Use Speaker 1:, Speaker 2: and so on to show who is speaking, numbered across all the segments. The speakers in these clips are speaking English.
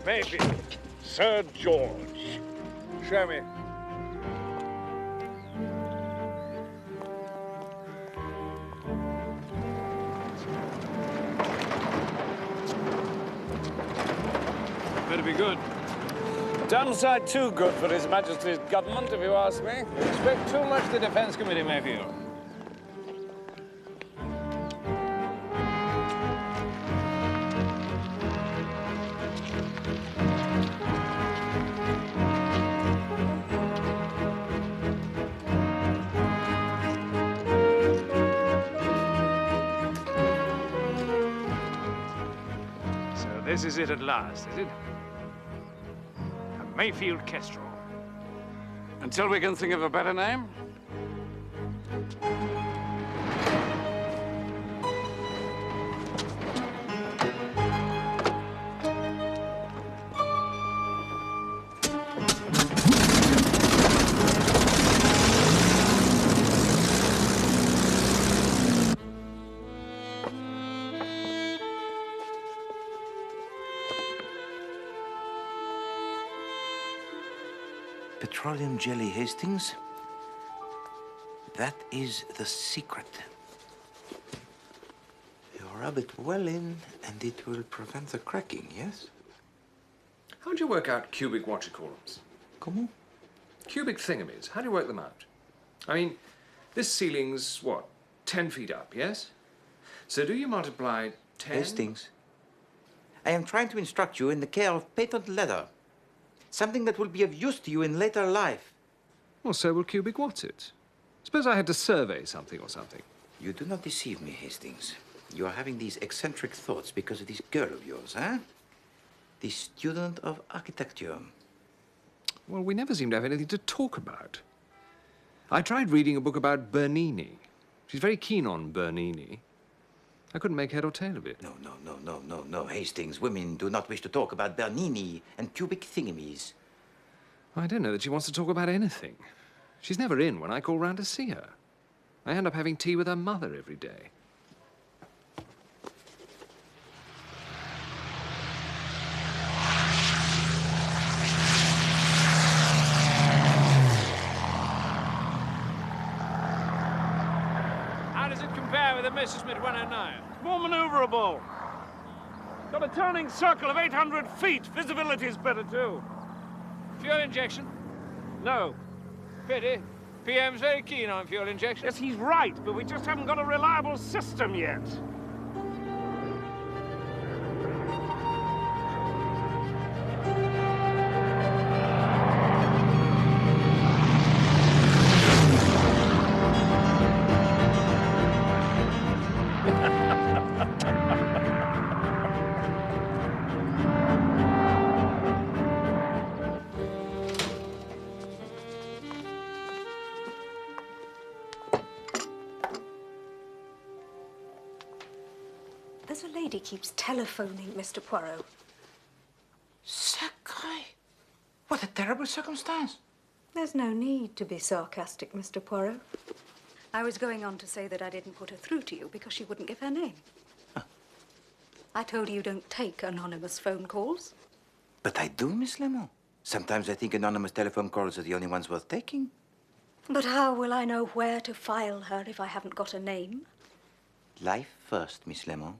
Speaker 1: Mejfild, Sir George. Show me. Better be good. Downside too good for His Majesty's government, if you ask me. Expect too much the Defence Committee, Mayfield. So this is it at last, is it? Mejfild Kestrel. Until we can think of a better name?
Speaker 2: Petroleum jelly, Hastings. That is the secret. You rub it well in, and it will prevent the cracking, yes?
Speaker 3: How do you work out cubic what-you-call-ems?
Speaker 2: Comment?
Speaker 3: Cubic thingamies. How do you work them out? I mean, this ceiling's, what, 10 feet up, yes? So do you multiply 10?
Speaker 2: Hastings, I am trying to instruct you in the care of patent leather. Something that will be of use to you in later life.
Speaker 3: Well, so will cubic what's it? Suppose I had to survey something or something.
Speaker 2: You do not deceive me, Hastings. You are having these eccentric thoughts because of this girl of yours, huh? The student of architecture.
Speaker 3: Well, we never seem to have anything to talk about. I tried reading a book about Bernini. She's very keen on Bernini. I couldn't make head or tail of it.
Speaker 2: No, Hastings. Women do not wish to talk about Bernini and cubic thingamies.
Speaker 3: I don't know that she wants to talk about anything. She's never in when I call round to see her. I end up having tea with her mother every day.
Speaker 1: How does it compare with the Messerschmitt 109? More maneuverable. Got a turning circle of 800 feet. Visibility's better, too. Fuel injection? No. Pity. PM's very keen on fuel injection. Yes, he's right, but we just haven't got a reliable system yet.
Speaker 4: There's a lady keeps telephoning Mr. Poirot.
Speaker 2: Sacre! What a terrible circumstance.
Speaker 4: There's no need to be sarcastic, Mr. Poirot. I was going on to say that I didn't put her through to you because she wouldn't give her name.
Speaker 2: Huh.
Speaker 4: I told you you don't take anonymous phone calls.
Speaker 2: But I do, Miss Lemon. Sometimes I think anonymous telephone calls are the only ones worth taking.
Speaker 4: But how will I know where to file her if I haven't got a name?
Speaker 2: Life first, Miss Lemon.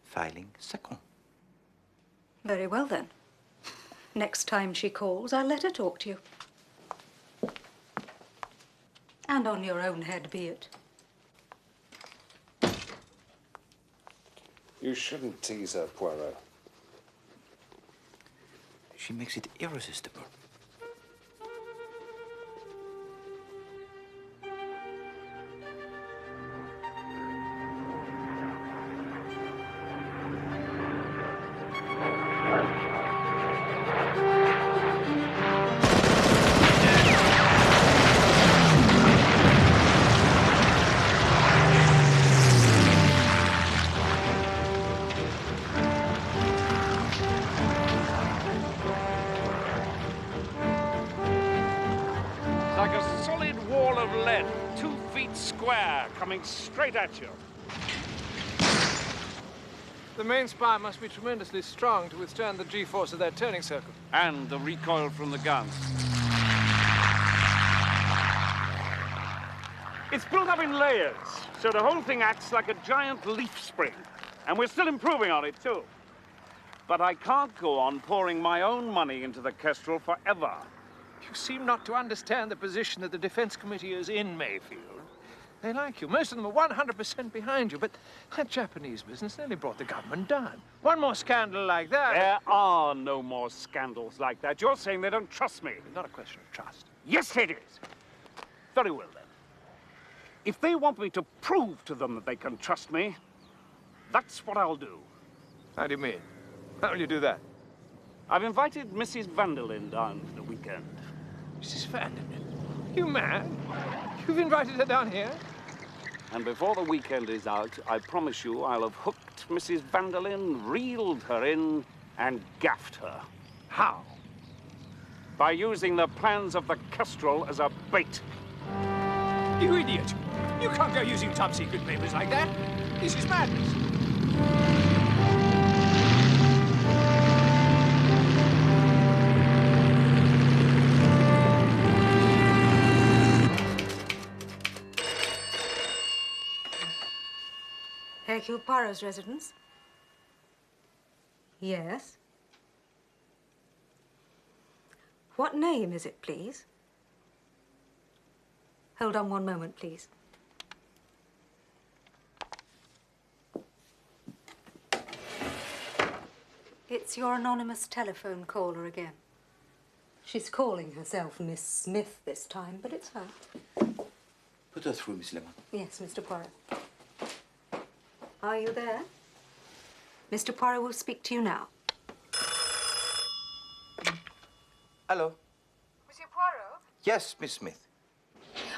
Speaker 2: Filing second.
Speaker 4: Very well, then. Next time she calls, I'll let her talk to you. And on your own head be it.
Speaker 3: You shouldn't tease her, Poirot.
Speaker 2: She makes it irresistible.
Speaker 1: Coming straight at you.
Speaker 5: The main spire must be tremendously strong to withstand the G-force of that turning circle.
Speaker 1: And the recoil from the guns. It's built up in layers, so the whole thing acts like a giant leaf spring. And we're still improving on it, too. But I can't go on pouring my own money into the Kestrel forever.
Speaker 5: You seem not to understand the position that the Defense Committee is in, Meyfield. They like you. Most of them are 100% behind you, but that Japanese business nearly brought the government down. One more scandal like that...
Speaker 1: There are no more scandals like that. You're saying they don't trust me.
Speaker 5: It's not a question of trust.
Speaker 1: Yes, it is. Very well, then. If they want me to prove to them that they can trust me, that's what I'll do.
Speaker 5: How do you mean? How will you do that?
Speaker 1: I've invited Mrs. Vanderlyn down for the weekend.
Speaker 5: Mrs. Vanderlyn? You mad? You've invited her down here?
Speaker 1: And before the weekend is out, I promise you I'll have hooked Mrs. Vanderlyn, reeled her in, and gaffed her.
Speaker 5: How?
Speaker 1: By using the plans of the Kestrel as a bait.
Speaker 5: You idiot! You can't go using top-secret papers like that. This is madness.
Speaker 4: Hercule Poirot's residence? Yes. What name is it, please? Hold on one moment, please. It's your anonymous telephone caller again. She's calling herself Miss Smith this time, but it's her.
Speaker 2: Put her through, Miss Lemon.
Speaker 4: Yes, Mr. Poirot. Are you there? Mr. Poirot will speak to you now.
Speaker 2: Hello.
Speaker 6: Monsieur Poirot?
Speaker 2: Yes, Miss Smith.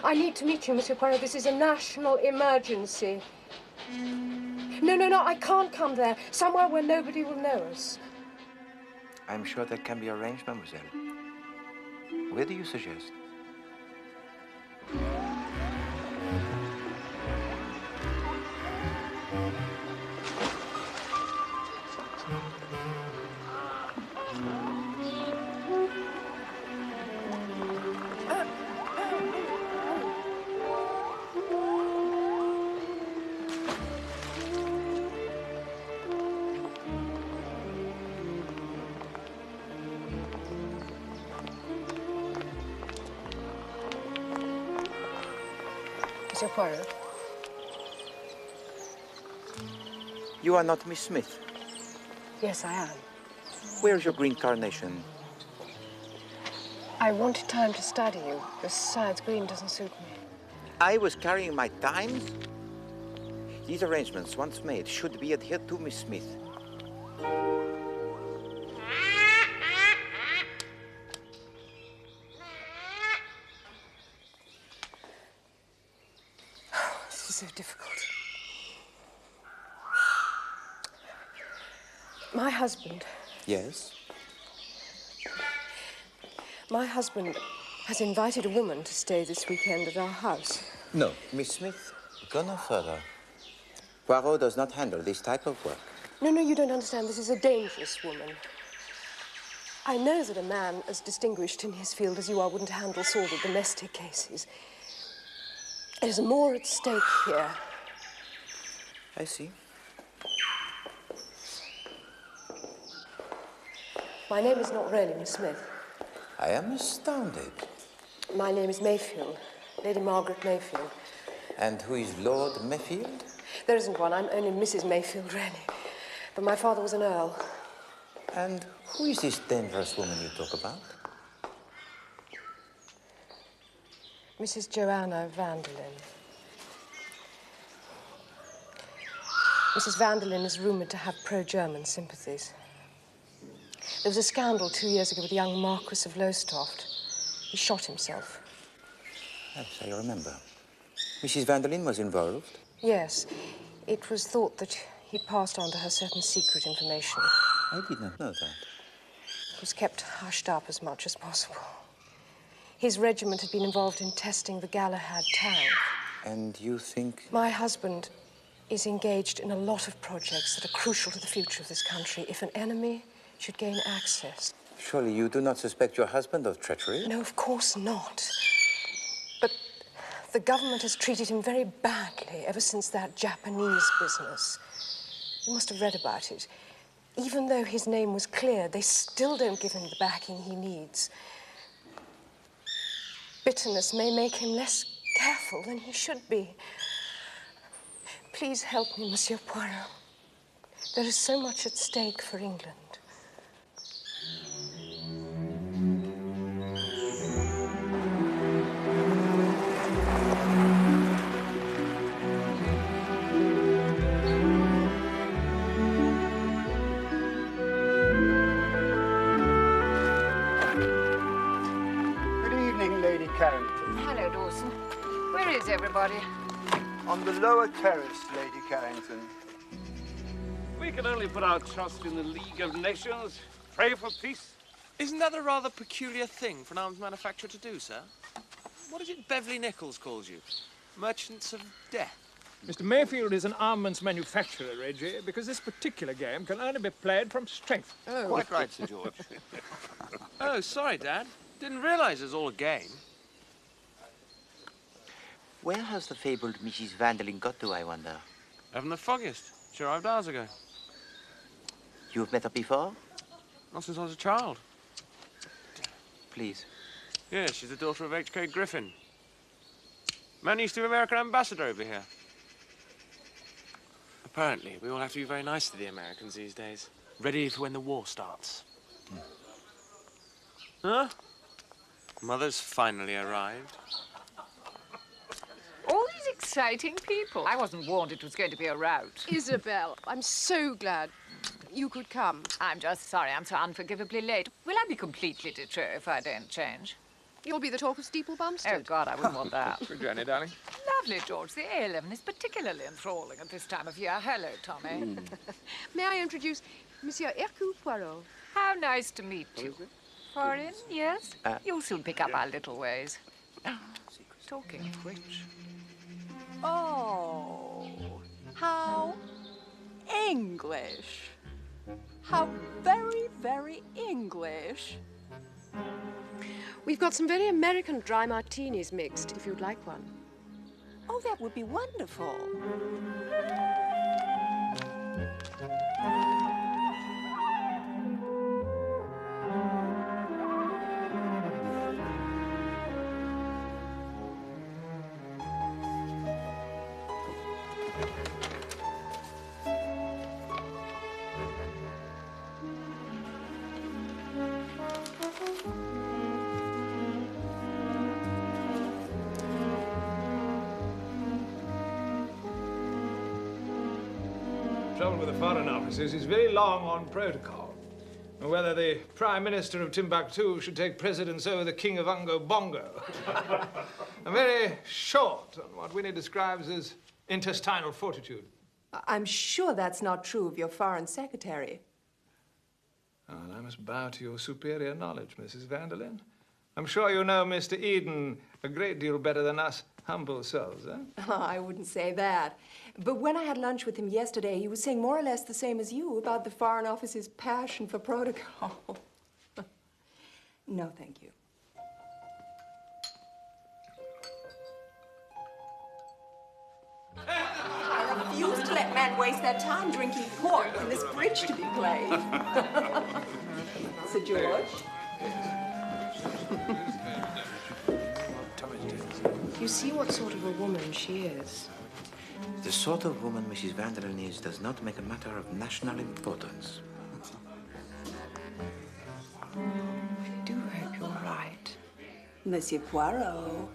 Speaker 6: I need to meet you, Monsieur Poirot. This is a national emergency. No, I can't come there. Somewhere where nobody will know us.
Speaker 2: I'm sure that can be arranged, mademoiselle. Where do you suggest?
Speaker 6: Monsieur Poirot?
Speaker 2: You are not Miss Smith.
Speaker 6: Yes, I am.
Speaker 2: Where's your green carnation?
Speaker 6: I wanted time to study you. Besides, green doesn't suit me.
Speaker 2: I was carrying my times? These arrangements, once made, should be adhered to, Miss Smith.
Speaker 6: This is so difficult. My husband...
Speaker 2: Yes?
Speaker 6: My husband has invited a woman to stay this weekend at our house.
Speaker 2: No. Miss Smith, go no further. Poirot does not handle this type of work.
Speaker 6: No, you don't understand. This is a dangerous woman. I know that a man as distinguished in his field as you are wouldn't handle sordid domestic cases. There's more at stake here.
Speaker 2: I see.
Speaker 6: My name is not really Miss Smith.
Speaker 2: I am astounded.
Speaker 6: My name is Meyfield, Lady Margaret Meyfield.
Speaker 2: And who is Lord Mejfild?
Speaker 6: There isn't one. I'm only Mrs. Meyfield, really. But my father was an earl.
Speaker 2: And who is this dangerous woman you talk about?
Speaker 6: Mrs. Joanna Vanderlyn. Mrs. Vanderlyn is rumoured to have pro-German sympathies. There was a scandal 2 years ago with the young Marquis of Lowestoft. He shot himself.
Speaker 2: Yes, I remember. Mrs. Vanderlyn was involved?
Speaker 6: Yes. It was thought that he'd passed on to her certain secret information.
Speaker 2: I did not know that.
Speaker 6: It was kept hushed up as much as possible. His regiment had been involved in testing the Galahad tank.
Speaker 2: And you think...
Speaker 6: My husband is engaged in a lot of projects that are crucial to the future of this country if an enemy should gain access.
Speaker 2: Surely you do not suspect your husband of treachery?
Speaker 6: No, of course not. But the government has treated him very badly ever since that Japanese business. You must have read about it. Even though his name was clear, they still don't give him the backing he needs. Bitterness may make him less careful than he should be. Please help me, Monsieur Poirot. There is so much at stake for England.
Speaker 7: Hello, Dawson. Where is everybody?
Speaker 8: On the lower terrace, Lady Carrington.
Speaker 1: We can only put our trust in the League of Nations. Pray for peace.
Speaker 9: Isn't that a rather peculiar thing for an arms manufacturer to do, sir? What is it Beverly Nichols calls you? Merchants of death?
Speaker 5: Mr. Meyfield is an armaments manufacturer, Reggie, because this particular game can only be played from strength.
Speaker 9: Oh,
Speaker 8: Quite right, Sir George.
Speaker 9: oh, sorry, Dad. Didn't realize it was all a game.
Speaker 2: Where has the fabled Mrs. Vanderlyn got to, I wonder?
Speaker 9: Haven't the foggiest. She arrived hours ago.
Speaker 2: You've met her before?
Speaker 9: Not since I was a child.
Speaker 2: Please.
Speaker 9: Yes, she's the daughter of H.K. Griffin. Man used to be American ambassador over here. Apparently, we all have to be very nice to the Americans these days. Ready for when the war starts. Huh? Mother's finally arrived.
Speaker 7: All these exciting people. I wasn't warned it was going to be a rout.
Speaker 6: Isabel, I'm so glad you could come.
Speaker 7: I'm just sorry I'm so unforgivably late. Will I be completely de trop if I don't change?
Speaker 6: You'll be the talk of Steeple Bumstead.
Speaker 7: Oh, God, I wouldn't want that.
Speaker 5: Good journey, darling.
Speaker 7: Lovely, George. The A11 is particularly enthralling at this time of year. Hello, Tommy.
Speaker 6: May I introduce Monsieur Hercule Poirot?
Speaker 7: How nice to meet you. Foreign, yes? You'll soon pick up our little ways. Talking of which...
Speaker 10: Oh, how English. How very, very English.
Speaker 6: We've got some very American dry martinis mixed, if you'd like one.
Speaker 10: Oh, that would be wonderful.
Speaker 5: Trouble with the Foreign Office is he's very long on protocol. And whether the Prime Minister of Timbuktu should take precedence over the King of Ungo Bongo. And very short on what Winnie describes as intestinal fortitude.
Speaker 10: I'm sure that's not true of your Foreign Secretary.
Speaker 5: Oh, and I must bow to your superior knowledge, Mrs. Vanderlyn. I'm sure you know Mr. Eden a great deal better than us humble souls, eh?
Speaker 10: Oh, I wouldn't say that. But when I had lunch with him yesterday, he was saying more or less the same as you about the Foreign Office's passion for protocol. No, thank you. I refuse to let men waste their time drinking port when there's bridge to be played. Sir George?
Speaker 6: You see what sort of a woman she is.
Speaker 2: The sort of woman Mrs. Vanderlyn is does not make a matter of national importance.
Speaker 6: I do hope you're right.
Speaker 10: Monsieur Poirot.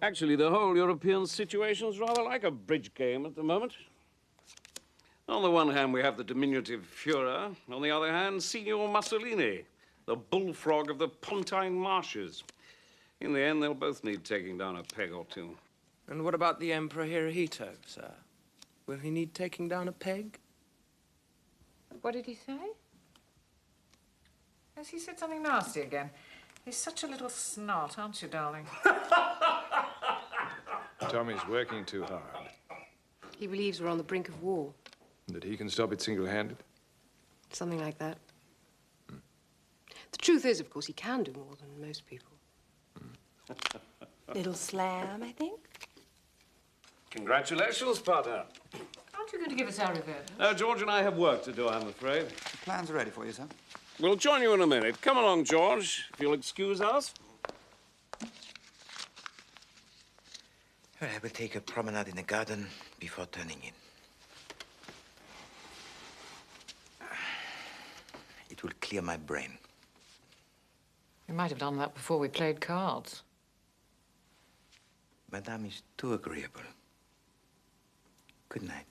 Speaker 1: Actually, the whole European situation's rather like a bridge game at the moment. On the one hand, we have the diminutive Führer. On the other hand, Signor Mussolini, the bullfrog of the Pontine marshes. In the end, they'll both need taking down a peg or two.
Speaker 9: And what about the Emperor Hirohito, sir? Will he need taking down a peg?
Speaker 7: What did he say? Yes, he said something nasty again. He's such a little snot, aren't you, darling?
Speaker 3: Tommy's working too hard.
Speaker 6: He believes we're on the brink of war.
Speaker 3: That he can stop it single-handed?
Speaker 6: Something like that. The truth is, of course, he can do more than most people. Little slam, I think.
Speaker 1: Congratulations, partner.
Speaker 7: Aren't you going to give us our revenge?
Speaker 1: George and I have work to do, I'm afraid.
Speaker 2: The plans are ready for you, sir.
Speaker 1: We'll join you in a minute. Come along, George, if you'll excuse us.
Speaker 2: Well, I will take a promenade in the garden before turning in. It will clear my brain.
Speaker 7: We might have done that before we played cards.
Speaker 2: Madame is too agreeable. Good night.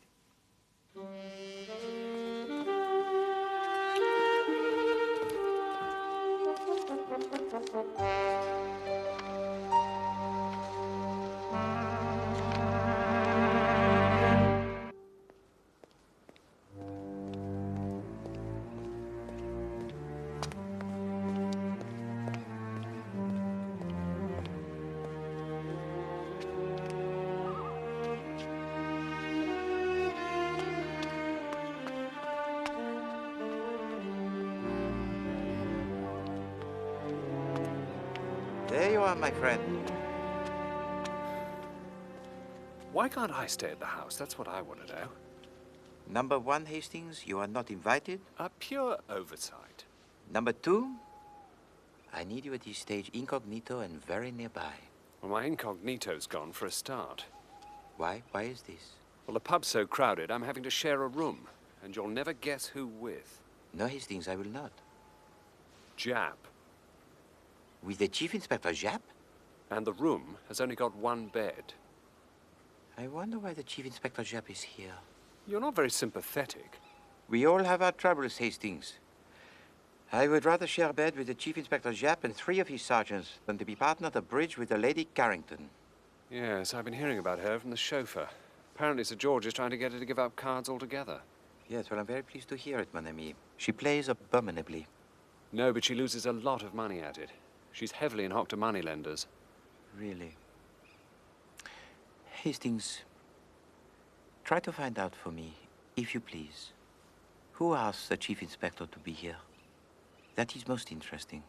Speaker 2: There you are, my friend.
Speaker 3: Why can't I stay at the house? That's what I want to know.
Speaker 2: Number 1, Hastings, you are not invited.
Speaker 3: A pure oversight.
Speaker 2: Number 2, I need you at this stage incognito and very nearby.
Speaker 3: Well, my incognito's gone for a start.
Speaker 2: Why? Why is this?
Speaker 3: Well, the pub's so crowded, I'm having to share a room. And you'll never guess who with.
Speaker 2: No, Hastings, I will not.
Speaker 3: Jap.
Speaker 2: With the Chief Inspector Japp?
Speaker 3: And the room has only got 1 bed.
Speaker 2: I wonder why the Chief Inspector Japp is here.
Speaker 3: You're not very sympathetic.
Speaker 2: We all have our troubles, Hastings. I would rather share a bed with the Chief Inspector Japp and 3 of his sergeants than to be partnered at bridge with the Lady Carrington.
Speaker 3: Yes, I've been hearing about her from the chauffeur. Apparently Sir George is trying to get her to give up cards altogether.
Speaker 2: Yes, well, I'm very pleased to hear it, mon ami. She plays abominably.
Speaker 3: No, but she loses a lot of money at it. She's heavily in hock to moneylenders.
Speaker 2: Really? Hastings, try to find out for me, if you please, who asked the Chief Inspector to be here? That is most interesting.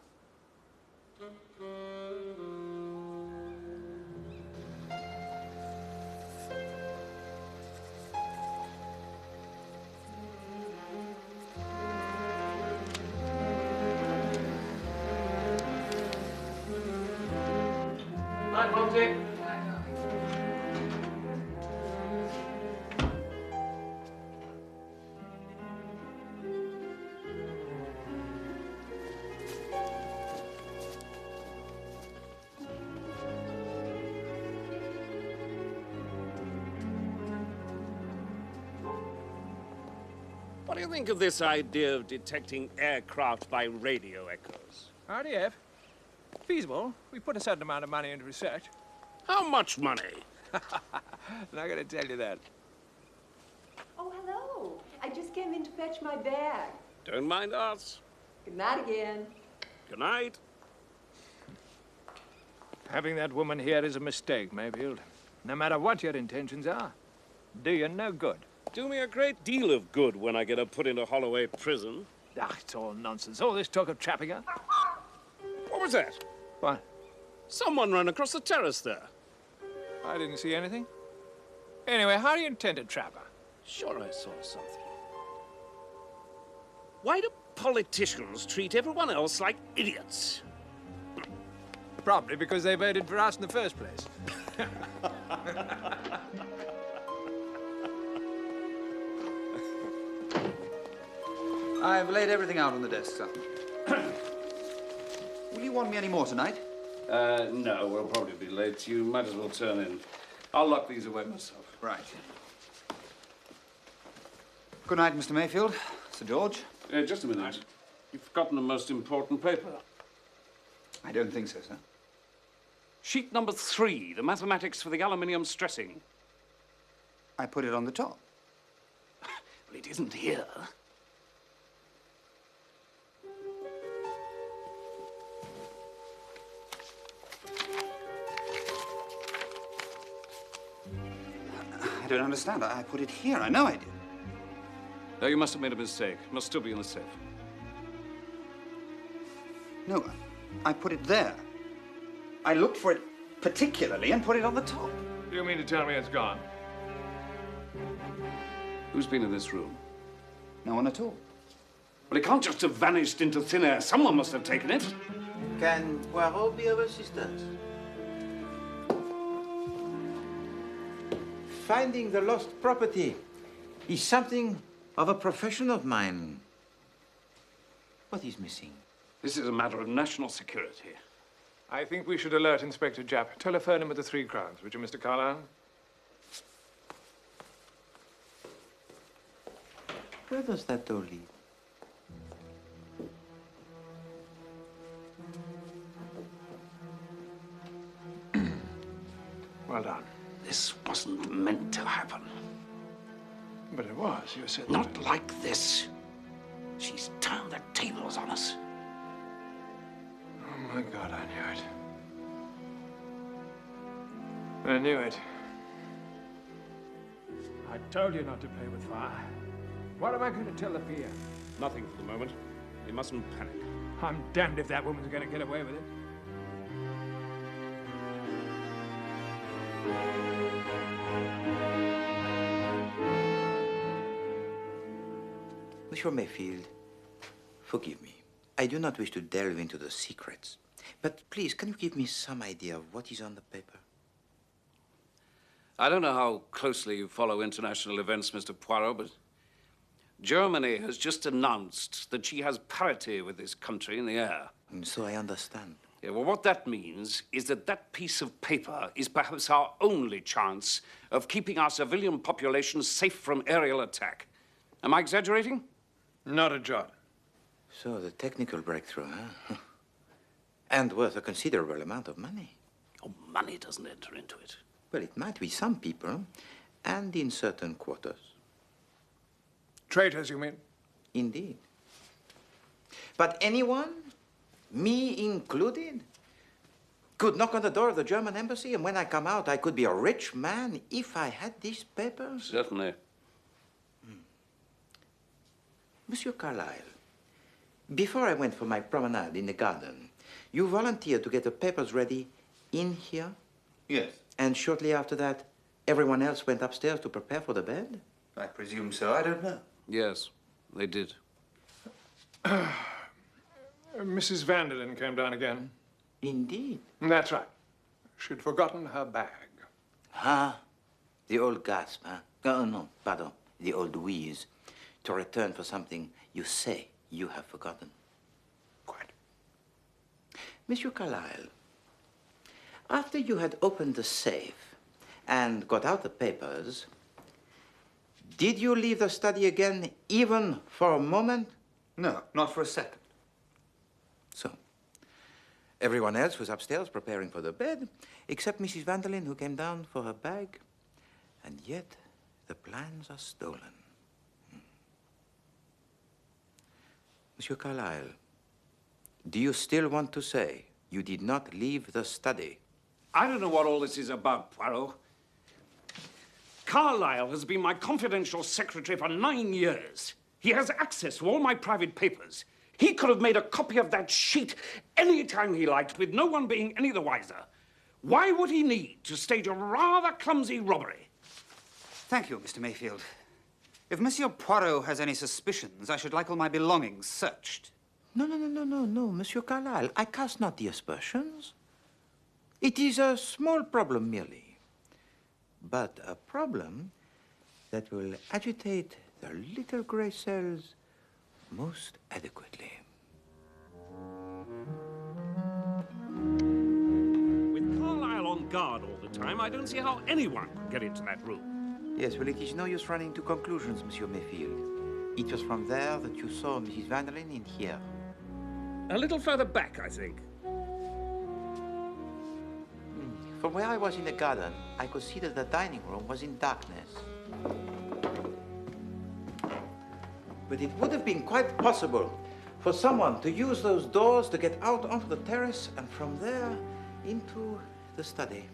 Speaker 1: Night, Monty. What do you think of this idea of detecting aircraft by radio echoes?
Speaker 5: Howdy, Ev. Feasible. We put a certain amount of money into research.
Speaker 1: How much money?
Speaker 5: Not gonna tell you that.
Speaker 10: Oh, hello. I just came in to fetch my bag.
Speaker 1: Don't mind us.
Speaker 10: Good night again.
Speaker 1: Good night.
Speaker 5: Having that woman here is a mistake, Meyfield. No matter what your intentions are, do you no good.
Speaker 1: Do me a great deal of good when I get her put into Holloway prison.
Speaker 5: Ah, it's all nonsense. All this talk of trapping her.
Speaker 1: What was that?
Speaker 5: What?
Speaker 1: Someone ran across the terrace there.
Speaker 5: I didn't see anything. Anyway, how do you intend to trap her?
Speaker 1: Sure I saw something. Why do politicians treat everyone else like idiots?
Speaker 5: Probably because they voted for us in the first place.
Speaker 11: I've laid everything out on the desk, sir. Will you want me any more tonight?
Speaker 1: No, we'll probably be late. You might as well turn in. I'll lock these away myself.
Speaker 11: Right. Good night, Mr. Meyfield. Sir George.
Speaker 1: Just a minute. You've forgotten the most important paper.
Speaker 11: I don't think so, sir.
Speaker 1: Sheet number 3, the mathematics for the aluminium stressing.
Speaker 11: I put it on the top.
Speaker 1: Well, it isn't here.
Speaker 11: I don't understand. I put it here. I know I did.
Speaker 1: No, you must have made a mistake. It must still be in the safe.
Speaker 11: No, I put it there. I looked for it particularly and put it on the top.
Speaker 1: Do you mean to tell me it's gone? Who's been in this room?
Speaker 11: No one at all.
Speaker 1: Well, it can't just have vanished into thin air. Someone must have taken it.
Speaker 2: Can Poirot be of assistance? Finding the lost property is something of a profession of mine. What is missing?
Speaker 1: This is a matter of national security.
Speaker 5: I think we should alert Inspector Japp. Telephone him at the Three Crowns, would you, Mr. Carlyle?
Speaker 2: Where does that door lead?
Speaker 5: Well done.
Speaker 1: This wasn't meant to happen.
Speaker 5: But it was, you said.
Speaker 1: Not like this. She's turned the tables on us.
Speaker 5: Oh, my God, I knew it. I knew it. I told you not to play with fire. What am I going to tell the PA?
Speaker 1: Nothing for the moment. We mustn't panic.
Speaker 5: I'm damned if that woman's going to get away with it.
Speaker 2: Monsieur Mejfild, forgive me. I do not wish to delve into the secrets. But please, can you give me some idea of what is on the paper?
Speaker 1: I don't know how closely you follow international events, Mr. Poirot, but Germany has just announced that she has parity with this country in the air.
Speaker 2: So I understand.
Speaker 1: Yeah, well, what that means is that that piece of paper is perhaps our only chance of keeping our civilian population safe from aerial attack. Am I exaggerating?
Speaker 5: Not a jot.
Speaker 2: So the technical breakthrough, huh? And worth a considerable amount of money.
Speaker 1: Oh, money doesn't enter into it.
Speaker 2: Well, it might with some people, and in certain quarters.
Speaker 5: Traitors, you mean?
Speaker 2: Indeed. But anyone, me included, could knock on the door of the German embassy, and when I come out, I could be a rich man if I had these papers?
Speaker 1: Certainly.
Speaker 2: Monsieur Carlyle, before I went for my promenade in the garden, you volunteered to get the papers ready in here?
Speaker 11: Yes.
Speaker 2: And shortly after that, everyone else went upstairs to prepare for the bed?
Speaker 11: I presume so. I don't know.
Speaker 1: Yes, they did.
Speaker 5: Mrs. Vanderlyn came down again.
Speaker 2: Indeed.
Speaker 5: That's right. She'd forgotten her bag.
Speaker 2: Ah, the old gasp, huh? Oh, no, pardon. The old wheeze. To return for something you say you have forgotten.
Speaker 5: Quite.
Speaker 2: Monsieur Carlyle, after you had opened the safe and got out the papers, did you leave the study again even for a moment?
Speaker 11: No, not for a second.
Speaker 2: So, everyone else was upstairs preparing for the bed, except Mrs. Vanderlyn, who came down for her bag. And yet, the plans are stolen. Monsieur Carlyle, do you still want to say you did not leave the study?
Speaker 1: I don't know what all this is about, Poirot. Carlyle has been my confidential secretary for 9 years. He has access to all my private papers. He could have made a copy of that sheet any time he liked, with no one being any the wiser. Why would he need to stage a rather clumsy robbery?
Speaker 11: Thank you, Mr. Mejfield. If Monsieur Poirot has any suspicions, I should like all my belongings searched.
Speaker 2: No, Monsieur Carlyle. I cast not the aspersions. It is a small problem merely, but a problem that will agitate the little gray cells most adequately.
Speaker 1: With Carlyle on guard all the time, I don't see how anyone could get into that room.
Speaker 2: Yes, well, it is no use running to conclusions, Monsieur Mejfield. It was from there that you saw Mrs. Vanderlyn in here.
Speaker 1: A little further back, I think.
Speaker 2: From where I was in the garden, I could see that the dining room was in darkness. But it would have been quite possible for someone to use those doors to get out onto the terrace and from there into the study.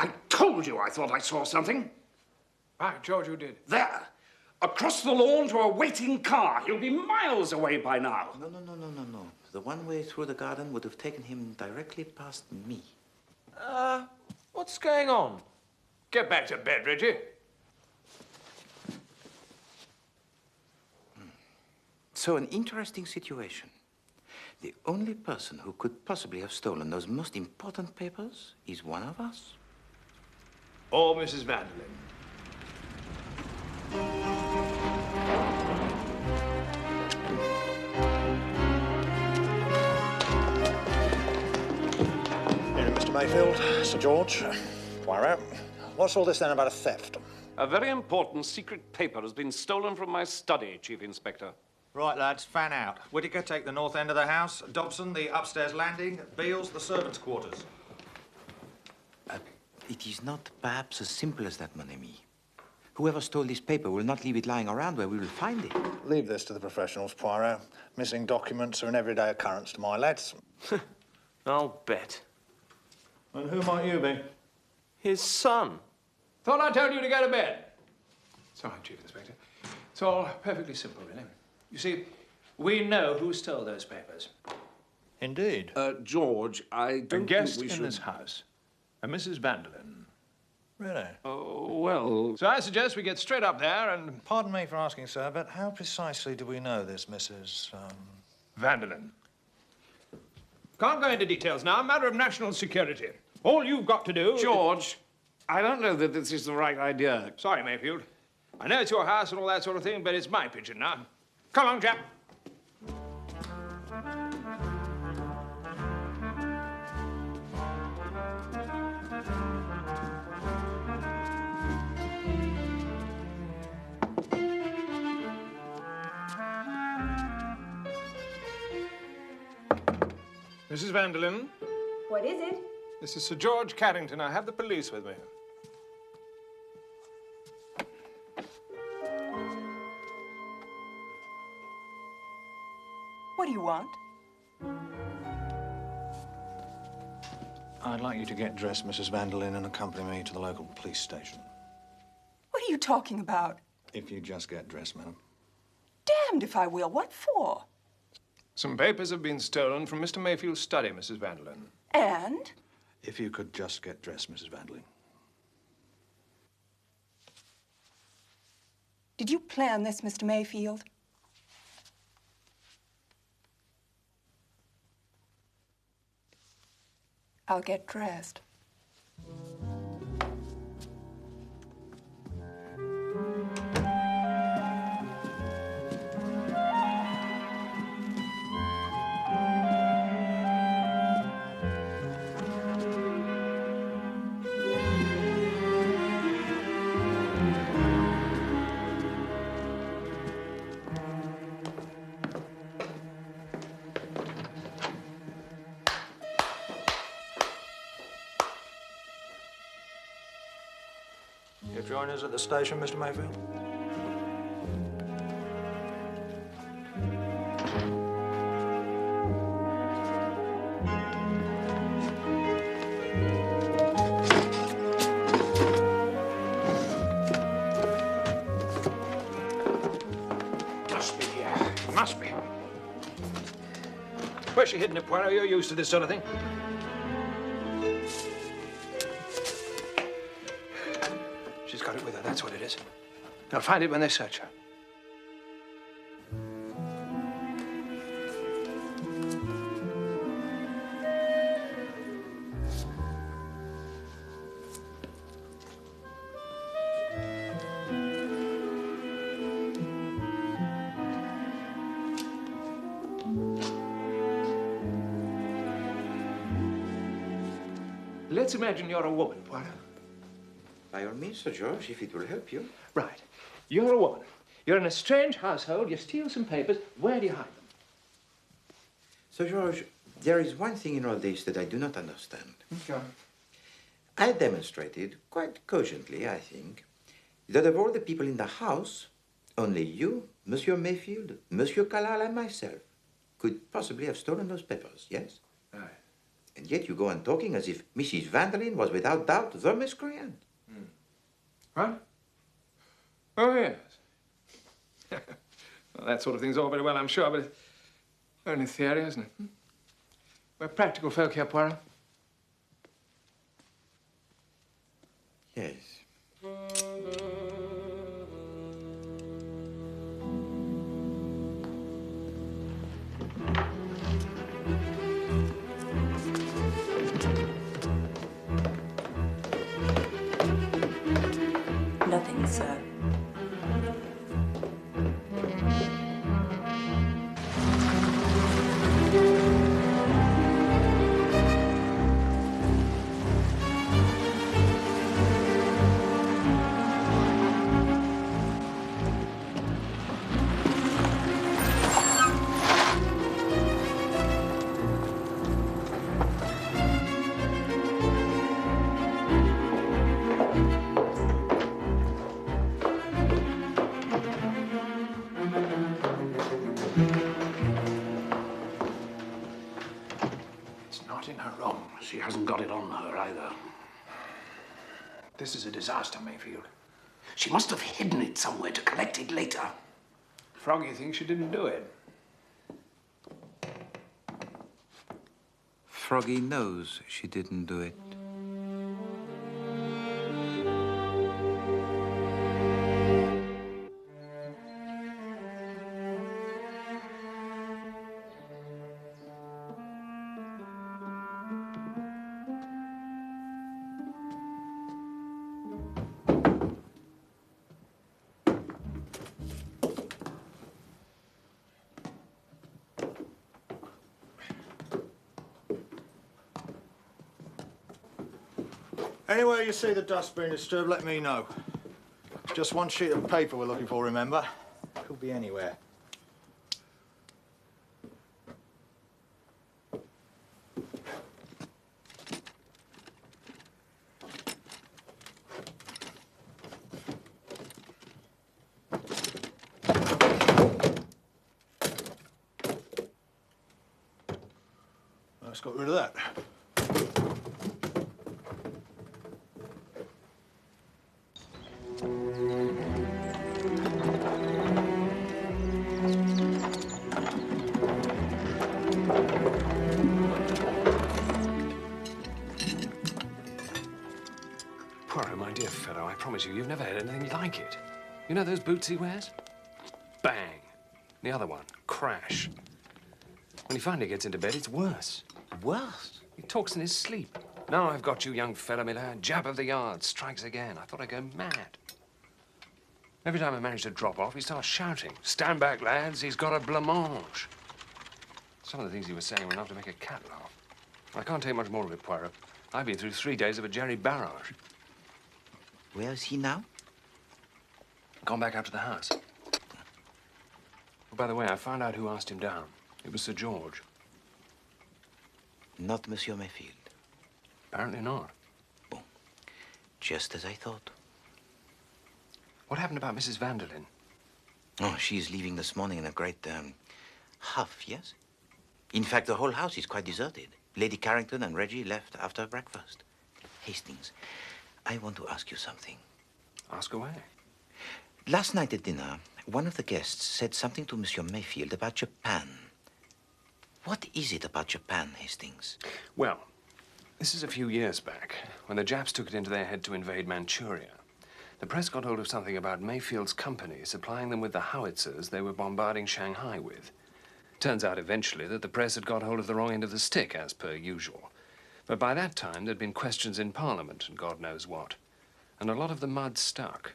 Speaker 1: I told you I thought I saw something.
Speaker 5: Right, George, who did?
Speaker 12: There! Across the lawn to a waiting car. He'll be miles away by now.
Speaker 2: No. The one way through the garden would have taken him directly past me.
Speaker 5: What's going on? Get back to bed, Reggie.
Speaker 2: So, an interesting situation. The only person who could possibly have stolen those most important papers is one of us.
Speaker 5: Or Mrs. Vanderlyn.
Speaker 13: Mr. Mejfield, Sir George, Poirot, what's all this then about a theft?
Speaker 12: A very important secret paper has been stolen from my study, Chief Inspector.
Speaker 13: Right, lads, fan out. Whittaker, take the north end of the house. Dobson, the upstairs landing. Beales, the servants' quarters.
Speaker 2: It is not perhaps as simple as that, mon ami. Whoever stole this paper will not leave it lying around where we will find it.
Speaker 13: Leave this to the professionals, Poirot. Missing documents are an everyday occurrence to my lads.
Speaker 9: I'll bet.
Speaker 13: And who might you be?
Speaker 9: His son.
Speaker 5: Thought I told you to go to bed. Sorry, Chief Inspector. It's all perfectly simple, really. You see, we know who stole those papers.
Speaker 13: Indeed.
Speaker 12: George, I don't
Speaker 5: think we should... A guest
Speaker 12: in
Speaker 5: this house, a Mrs. Vanderlyn.
Speaker 13: Really?
Speaker 12: Oh, well...
Speaker 5: So I suggest we get straight up there and...
Speaker 13: Pardon me for asking, sir, but how precisely do we know this Mrs.
Speaker 5: Vanderlyn? Can't go into details now. A matter of national security. All you've got to do...
Speaker 12: George, I don't know that this is the right idea.
Speaker 5: Sorry, Meyfield. I know it's your house and all that sort of thing, but it's my pigeon now. Come on, chap. Mrs. Vanderlyn?
Speaker 10: What is it?
Speaker 5: This is Sir George Carrington. I have the police with me.
Speaker 10: What do you want?
Speaker 13: I'd like you to get dressed, Mrs. Vanderlyn, and accompany me to the local police station.
Speaker 10: What are you talking about?
Speaker 13: If you just get dressed, madam.
Speaker 10: Damned if I will. What for?
Speaker 5: Some papers have been stolen from Mr. Meyfield's study, Mrs. Vanderlyn.
Speaker 10: And?
Speaker 13: If you could just get dressed, Mrs. Vanderlyn.
Speaker 10: Did you plan this, Mr. Meyfield? I'll get dressed.
Speaker 13: You'll join us at the station, Mr. Meyfield?
Speaker 5: Must be here. Must be. Where's she hidden it, Poirot? You're used to this sort of thing. She's got it with her, that's what it is. They'll find it when they search her. Let's imagine you're a woman, Poirot.
Speaker 2: By all means, Sir George, if it will help you.
Speaker 5: Right. You're a woman. You're in a strange household. You steal some papers. Where do you hide them?
Speaker 2: Sir George, there is one thing in all this that I do not understand.
Speaker 5: Sure.
Speaker 2: I demonstrated, quite cogently, I think, that of all the people in the house, only you, Monsieur Meyfield, Monsieur Carlyle, and myself could possibly have stolen those papers, yes?
Speaker 5: Right.
Speaker 2: And yet you go on talking as if Mrs. Vanderlyn was without doubt the miscreant.
Speaker 5: What?
Speaker 1: Oh, yes. Well, that sort of thing's all very well, I'm sure, but it's only theory, isn't it? We're practical folk here, Poirot.
Speaker 2: Yes.
Speaker 4: Nothing, sir.
Speaker 12: She hasn't got it on her either. This is a disaster, Meyfield. She must have hidden it somewhere to collect it later.
Speaker 1: Froggy thinks she didn't do it.
Speaker 2: Froggy knows she didn't do it.
Speaker 13: Anywhere you see the dust being disturbed, let me know. Just one sheet of paper we're looking for, remember? Could be anywhere. Let's get rid of that.
Speaker 3: Poirot, my dear fellow, I promise you, you've never had anything like it. You know those boots he wears? Bang. The other one, crash. When he finally gets into bed, it's worse.
Speaker 2: Worse?
Speaker 3: He talks in his sleep. Now I've got you, young fellow, my lad. Jab of the yard, strikes again. I thought I'd go mad. Every time I manage to drop off, he starts shouting. Stand back, lads, he's got a blancmange. Some of the things he was saying were enough to make a cat laugh. I can't take much more of it, Poirot. I've been through 3 days of a Jerry barrage.
Speaker 2: Where is he now?
Speaker 3: Gone back up to the house. Oh, by the way, I found out who asked him down. It was Sir George.
Speaker 2: Not Monsieur Meyfield.
Speaker 3: Apparently not.
Speaker 2: Bon. Just as I thought.
Speaker 3: What happened about Mrs. Vanderlyn?
Speaker 2: Oh, she's leaving this morning in a great, huff, yes? In fact, the whole house is quite deserted. Lady Carrington and Reggie left after breakfast. Hastings, I want to ask you something.
Speaker 3: Ask away.
Speaker 2: Last night at dinner, one of the guests said something to Monsieur Meyfield about Japan. What is it about Japan, Hastings?
Speaker 3: Well, this is a few years back, when the Japs took it into their head to invade Manchuria. The press got hold of something about Mayfield's company supplying them with the howitzers they were bombarding Shanghai with. Turns out eventually that the press had got hold of the wrong end of the stick, as per usual. But by that time, there'd been questions in Parliament and God knows what. And a lot of the mud stuck.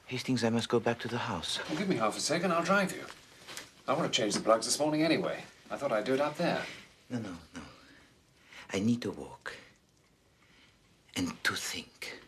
Speaker 2: Hastings, I must go back to the house.
Speaker 3: Well, give me half a second, I'll drive you. I want to change the plugs this morning anyway. I thought I'd do it up there.
Speaker 2: No. I need to walk. And to think.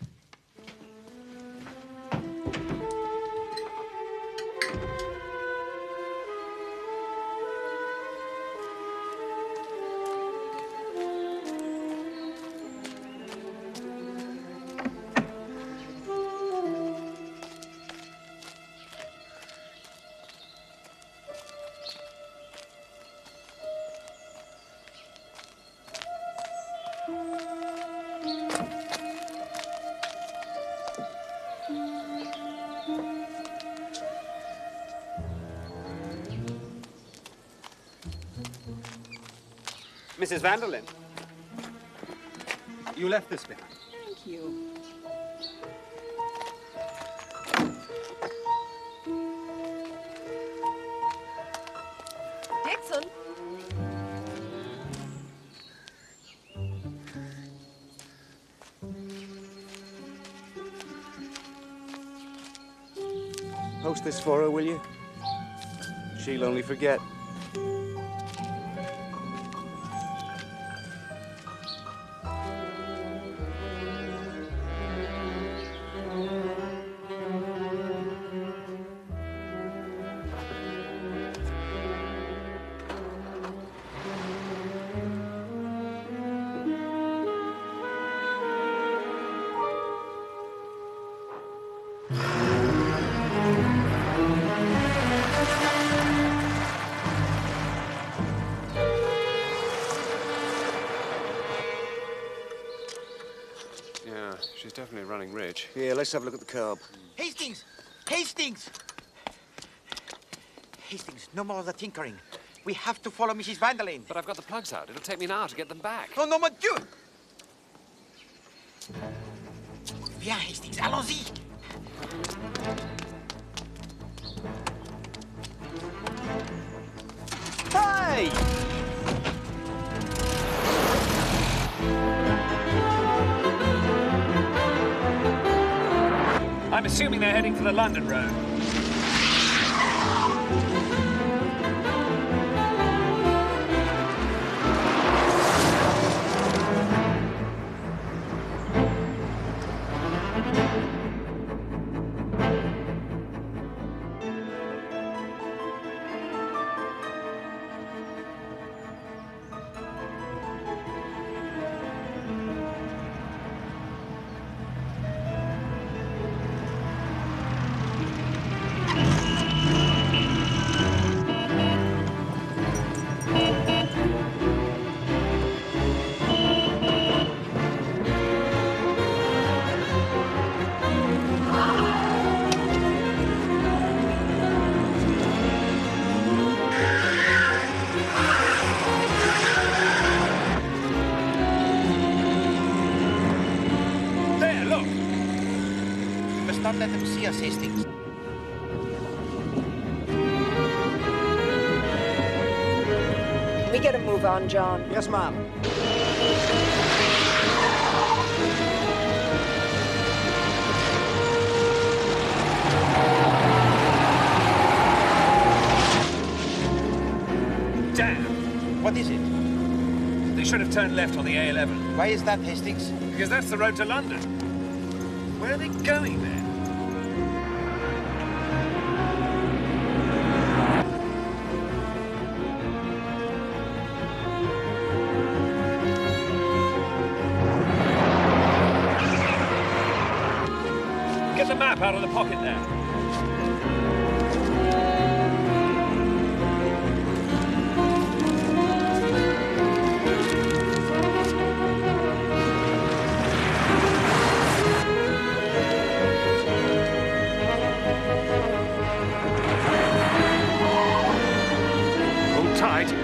Speaker 14: Mrs. Vanderlyn.
Speaker 11: You left this behind.
Speaker 10: Thank you. Ekston.
Speaker 14: Post this for her, will you? She'll only forget.
Speaker 3: She's definitely running rich.
Speaker 14: Here, let's have a look at the carb.
Speaker 2: Hastings! Hastings! Hastings, no more of the tinkering. We have to follow Mrs. Vanderlyn.
Speaker 3: But I've got the plugs out. It'll take me an hour to get them back.
Speaker 2: Oh, no, mon Dieu! Viens, Hastings, allons-y!
Speaker 14: Hey!
Speaker 5: I'm assuming they're heading for the London road.
Speaker 2: Don't let them see us, Hastings.
Speaker 10: We get a move on, John.
Speaker 14: Yes, ma'am.
Speaker 5: Damn!
Speaker 2: What is it?
Speaker 5: They should have turned left on the A11.
Speaker 2: Why is that, Hastings?
Speaker 5: Because that's the road to London. Where are they going then? Get the map out of the pocket there. Hold tight.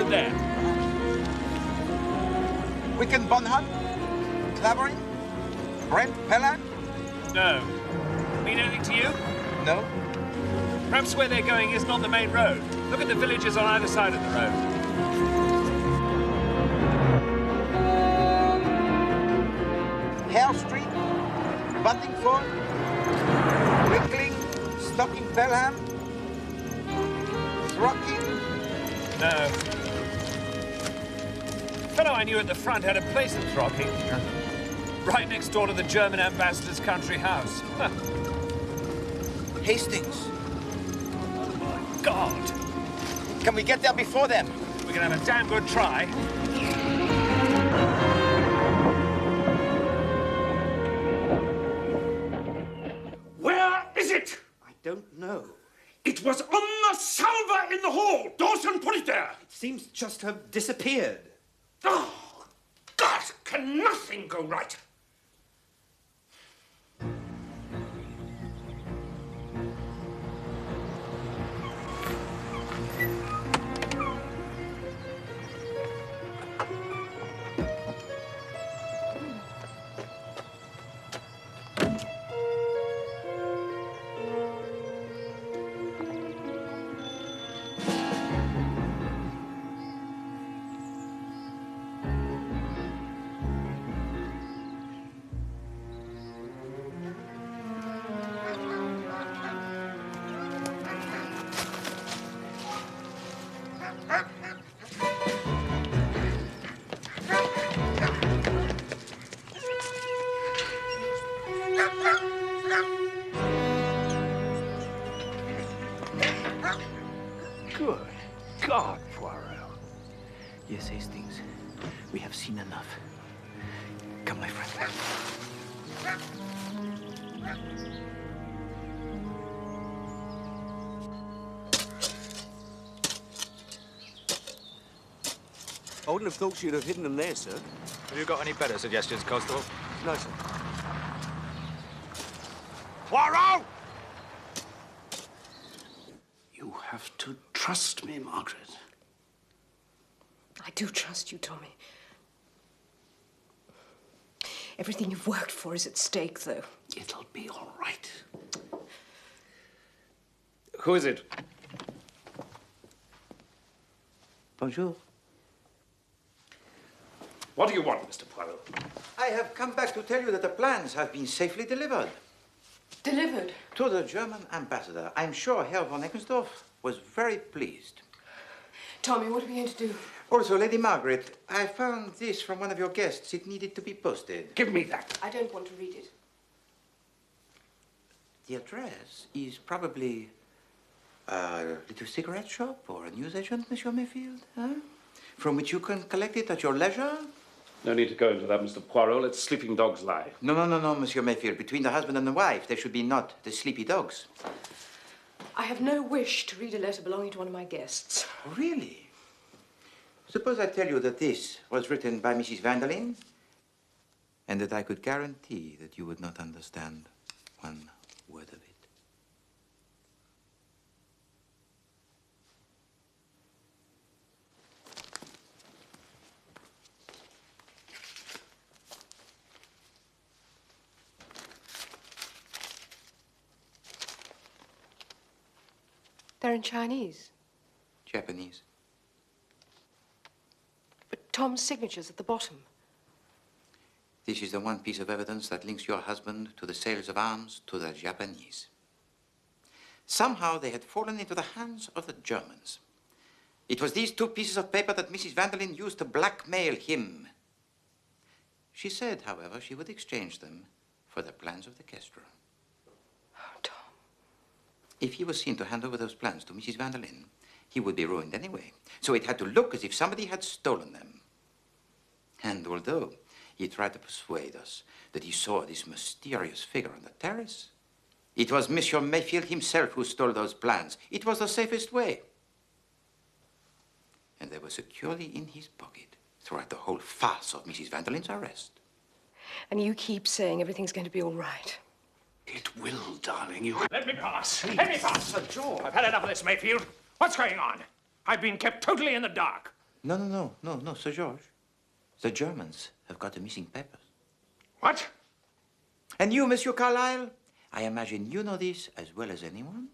Speaker 5: There.
Speaker 2: Wicken Bonham? Clavering? Brent Pellan?
Speaker 5: No. Mean anything to you?
Speaker 2: No.
Speaker 5: Perhaps where they're going isn't on the main road. Look at the villages on either side of the road.
Speaker 2: Hare Street? Buttingford? Wickling? Stocking Pelham? Throcking?
Speaker 5: No. The fellow I knew at the front had a place in Throcking. Right next door to the German ambassador's country house.
Speaker 2: Hastings.
Speaker 5: Oh, my God.
Speaker 2: Can we get there before them?
Speaker 5: We can have a damn good try.
Speaker 15: Where is it?
Speaker 14: I don't know.
Speaker 15: It was on the
Speaker 12: salver in the hall. Dawson, put it there.
Speaker 11: It seems just to have disappeared.
Speaker 12: Oh, God, can nothing go right?
Speaker 2: Good God, Poirot. Yes, Hastings. We have seen enough. Come, my friend.
Speaker 14: I wouldn't have thought she'd have hidden them there, sir.
Speaker 13: Have you got any better suggestions, Constable?
Speaker 14: No, sir.
Speaker 12: Poirot! You have to trust me, Margaret.
Speaker 6: I do trust you, Tommy. Everything you've worked for is at stake, though.
Speaker 12: It'll be all right.
Speaker 1: Who is it?
Speaker 2: Bonjour.
Speaker 1: What do you want, Mr. Poirot?
Speaker 2: I have come back to tell you that the plans have been safely delivered.
Speaker 6: Delivered?
Speaker 2: To the German ambassador. I'm sure Herr von Eckensdorf was very pleased.
Speaker 6: Tommy, what are we going to do?
Speaker 2: Also, Lady Margaret, I found this from one of your guests. It needed to be posted.
Speaker 12: Give me that.
Speaker 6: I don't want to read it.
Speaker 2: The address is probably a little cigarette shop or a newsagent, Monsieur Meyfield, huh? From which you can collect it at your leisure?
Speaker 1: No need to go into that, Mr. Poirot. Let sleeping dogs lie.
Speaker 2: No, Monsieur Meyfield. Between the husband and the wife, there should be not the sleepy dogs.
Speaker 6: I have no wish to read a letter belonging to one of my guests.
Speaker 2: Really? Suppose I tell you that this was written by Mrs. Vanderlyn, and that I could guarantee that you would not understand one word of it.
Speaker 6: They're in Chinese.
Speaker 2: Japanese.
Speaker 6: But Tom's signature's at the bottom.
Speaker 2: This is the one piece of evidence that links your husband to the sales of arms to the Japanese. Somehow they had fallen into the hands of the Germans. It was these two pieces of paper that Mrs. Vanderlyn used to blackmail him. She said, however, she would exchange them for the plans of the Kestrel.
Speaker 6: Oh, Tom.
Speaker 2: If he was seen to hand over those plans to Mrs. Vanderlyn, he would be ruined anyway. So it had to look as if somebody had stolen them. And although he tried to persuade us that he saw this mysterious figure on the terrace, it was Monsieur Meyfield himself who stole those plans. It was the safest way. And they were securely in his pocket throughout the whole farce of Mrs. Vanderlyn's arrest.
Speaker 6: And you keep saying everything's going to be all right.
Speaker 12: It will, darling. You...
Speaker 1: Let me pass. Let me pass. Sir George. I've had enough of this, Meyfield. What's going on? I've been kept totally in the dark.
Speaker 2: No, Sir George. The Germans have got the missing papers.
Speaker 1: What?
Speaker 2: And you, Monsieur Carlyle, I imagine you know this as well as anyone?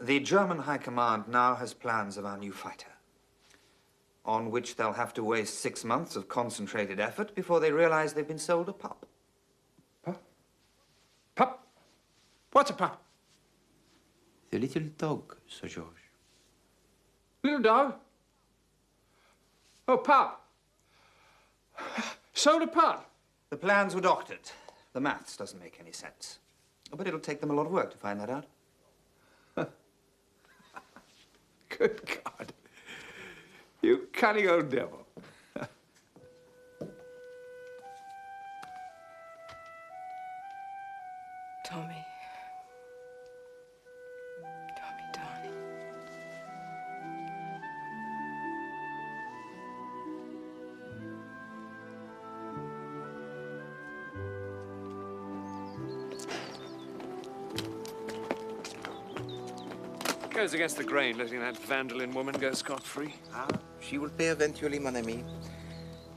Speaker 11: The German High Command now has plans of our new fighter, on which they'll have to waste 6 months of concentrated effort before they realize they've been sold a pup.
Speaker 1: Pup? Pup? What's a pup?
Speaker 2: The little dog, Sir George.
Speaker 1: Little dog? Oh, pup. Sold a pup?
Speaker 11: The plans were doctored. The maths doesn't make any sense. But it'll take them a lot of work to find that out.
Speaker 1: Good God. You cunning old devil.
Speaker 6: Tommy.
Speaker 3: Goes against the grain, letting that Vandalin woman go scot-free.
Speaker 2: Ah, she will pay eventually, mon ami.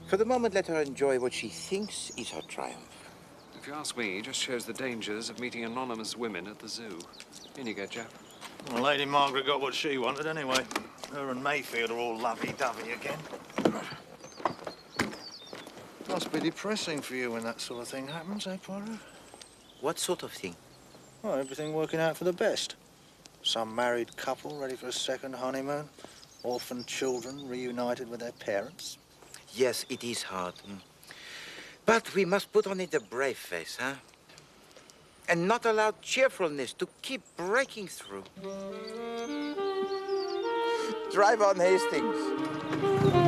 Speaker 2: For the moment, let her enjoy what she thinks is her triumph.
Speaker 3: If you ask me, it just shows the dangers of meeting anonymous women at the zoo. In you go, Jap.
Speaker 13: Well, Lady Margaret got what she wanted anyway. Her and Meyfield are all lovey-dovey again. Must be depressing for you when that sort of thing happens, eh, Poirot?
Speaker 2: What sort of thing?
Speaker 13: Well, everything working out for the best. Some married couple ready for a second honeymoon. Orphaned children reunited with their parents.
Speaker 2: Yes, it is hard. But we must put on it a brave face, huh? And not allow cheerfulness to keep breaking through. Drive on, Hastings.